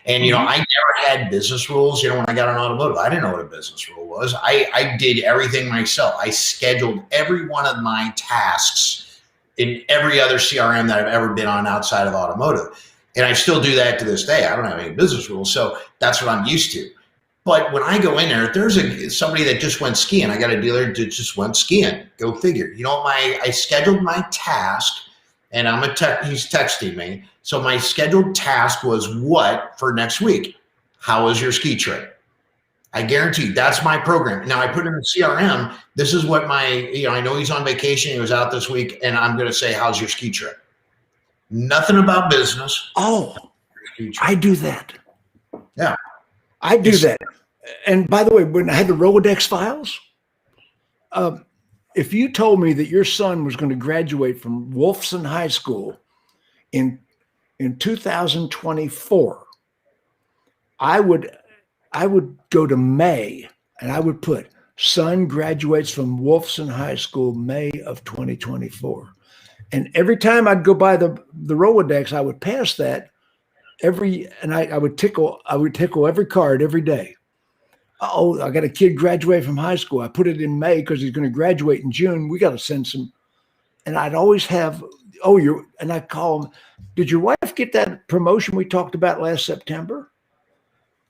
And I never had business rules. When I got on automotive, I didn't know what a business rule was. I did everything myself. I scheduled every one of my tasks in every other CRM that I've ever been on outside of automotive. And I still do that to this day. I don't have any business rules. So that's what I'm used to. But when I go in there, if there's somebody that just went skiing, I got a dealer that just went skiing. Go figure. I scheduled my task, and he's texting me. So my scheduled task was what for next week? How was your ski trip? I guarantee that's my program. Now I put in the CRM. This is what I know he's on vacation. He was out this week, and I'm going to say, how's your ski trip? Nothing about business. Oh, I do that. Yeah. I do that. And by the way, when I had the Rolodex files, if you told me that your son was going to graduate from Wolfson High School in 2024, I would go to May and I would put son graduates from Wolfson High School May of 2024. And every time I'd go by the Rolodex, I would pass that I would tickle every card every day. Oh, I got a kid graduate from high school. I put it in May because he's going to graduate in June. We got to send some. And I'd always have, and I call him, did your wife get that promotion we talked about last September?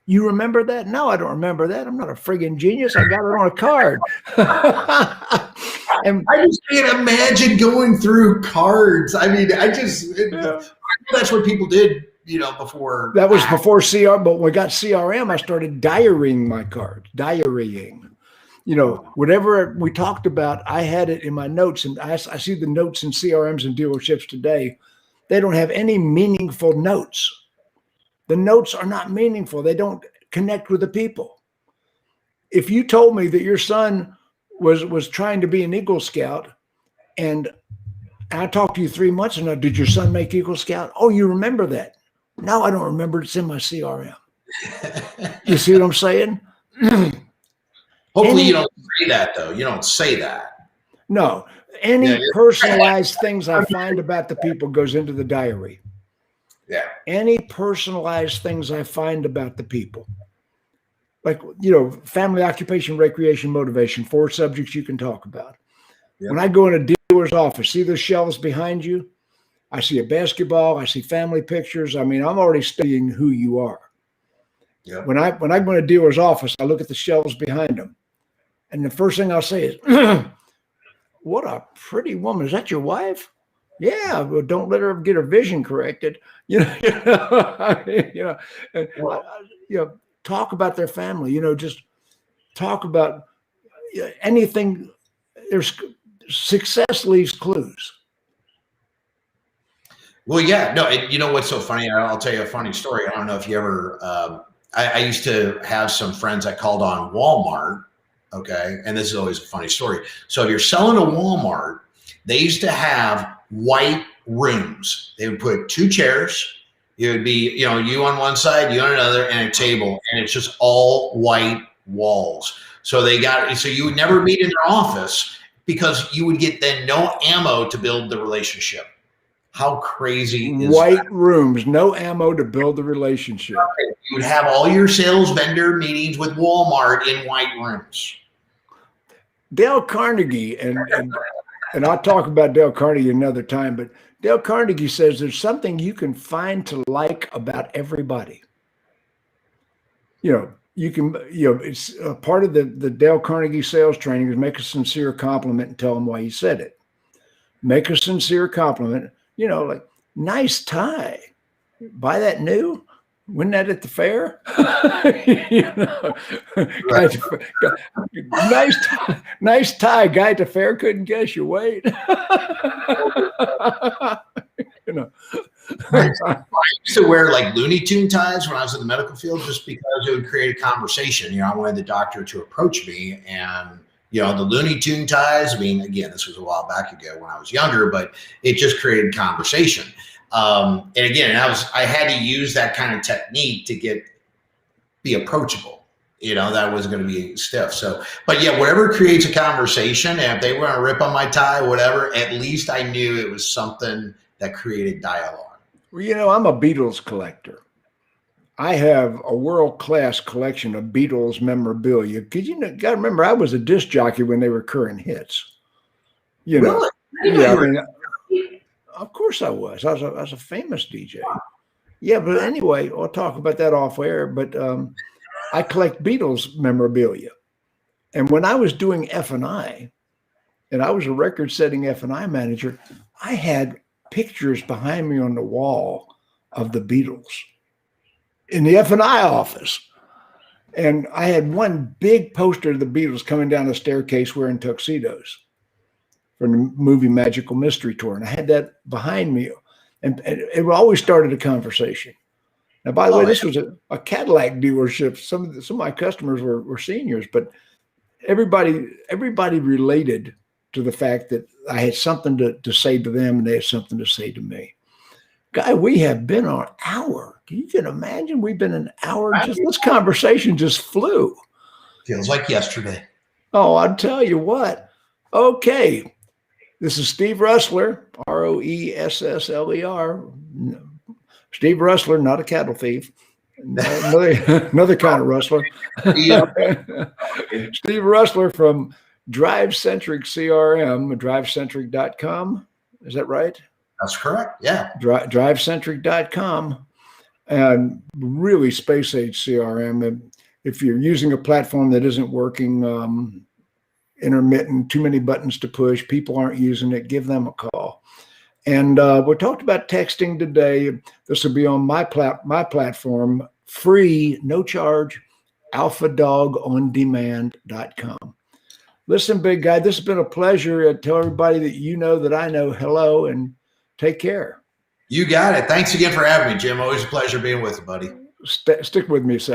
You remember that? No, I don't remember that. I'm not a friggin' genius. I got it on a card. And I just can't imagine going through cards. I mean, that's what people did, before. That was before CRM, but when we got CRM, I started diarying my cards, whatever we talked about, I had it in my notes, and I see the notes in CRMs and dealerships today. They don't have any meaningful notes. The notes are not meaningful. They don't connect with the people. If you told me that your son was trying to be an Eagle Scout, and I talked to you 3 months ago, did your son make Eagle Scout? Oh, you remember that? No, I don't remember. It's in my CRM. You see what I'm saying? Hopefully you don't say that, though. You don't say that. No. Any personalized things I find about the people goes into the diary. Yeah. Any personalized things I find about the people. Like, family, occupation, recreation, motivation, 4 subjects you can talk about. Yep. When I go in a dealer's office, see those shelves behind you? I see a basketball. I see family pictures. I mean, I'm already studying who you are. Yep. When I go in a dealer's office, I look at the shelves behind them. And the first thing I'll say is, what a pretty woman. Is that your wife? Yeah, well, don't let her get her vision corrected. Talk about their family. Just talk about, anything. There's success leaves clues. Well, yeah, no, you know what's so funny? I'll tell you a funny story. I don't know if you ever, I used to have some friends that called on Walmart. Okay. And this is always a funny story. So if you're selling to Walmart, they used to have white rooms. They would put 2 chairs. It would be, you know, you on one side, you on another, and a table, and it's just all white walls. So you would never meet in their office because you would get then no ammo to build the relationship. How crazy is white that? rooms, no ammo to build the relationship. You would have all your sales vendor meetings with Walmart in white rooms. Dale Carnegie, and I'll talk about Dale Carnegie another time, but Dale Carnegie says there's something you can find to like about everybody. It's a part of the Dale Carnegie sales training is make a sincere compliment and tell them why you said it. Make a sincere compliment, like nice tie. Buy that new? Wasn't that at the fair? Nice tie. Guy at the fair couldn't guess your weight. I used to wear like Looney Tune ties when I was in the medical field, just because it would create a conversation. I wanted the doctor to approach me, and the Looney Tune ties. I mean, again, this was a while back ago when I was younger, but it just created conversation. And again, I had to use that kind of technique to be approachable. That was going to be stiff. So, but yeah, whatever creates a conversation, and if they were going to rip on my tie, whatever, at least I knew it was something that created dialogue. Well, I'm a Beatles collector. I have a world-class collection of Beatles memorabilia. Because got to remember, I was a disc jockey when they were current hits. Really? Yeah, of course I was. I was a famous DJ. Yeah, but anyway, I'll talk about that off air. But I collect Beatles memorabilia. And when I was doing F&I, and I was a record-setting F&I manager, I had pictures behind me on the wall of the Beatles in the F&I office. And I had one big poster of the Beatles coming down the staircase wearing tuxedos from the movie Magical Mystery Tour. And I had that behind me, and it always started a conversation. Now, by the way, this was a Cadillac dealership. Some of my customers were seniors, but everybody related to the fact that I had something to say to them, and they had something to say to me. Guy, we have been on an hour. You can imagine we've been an hour. This conversation just flew. Feels like yesterday. Oh, I'll tell you what. Okay. This is Steve Roessler, Roessler. Steve Roessler, not a cattle thief. Another kind of rustler. Steve Roessler from DriveCentric CRM, DriveCentric.com. Is that right? That's correct. Yeah. DriveCentric.com. And really space age CRM. And if you're using a platform that isn't working, intermittent, too many buttons to push, people aren't using it, give them a call. And we talked about texting today. This will be on my platform, free, no charge, alphadogondemand.com. Listen, big guy, this has been a pleasure. Tell everybody that you know that I know hello, and take care. You got it. Thanks again for having me, Jim. Always a pleasure being with you, buddy. Stick with me a second.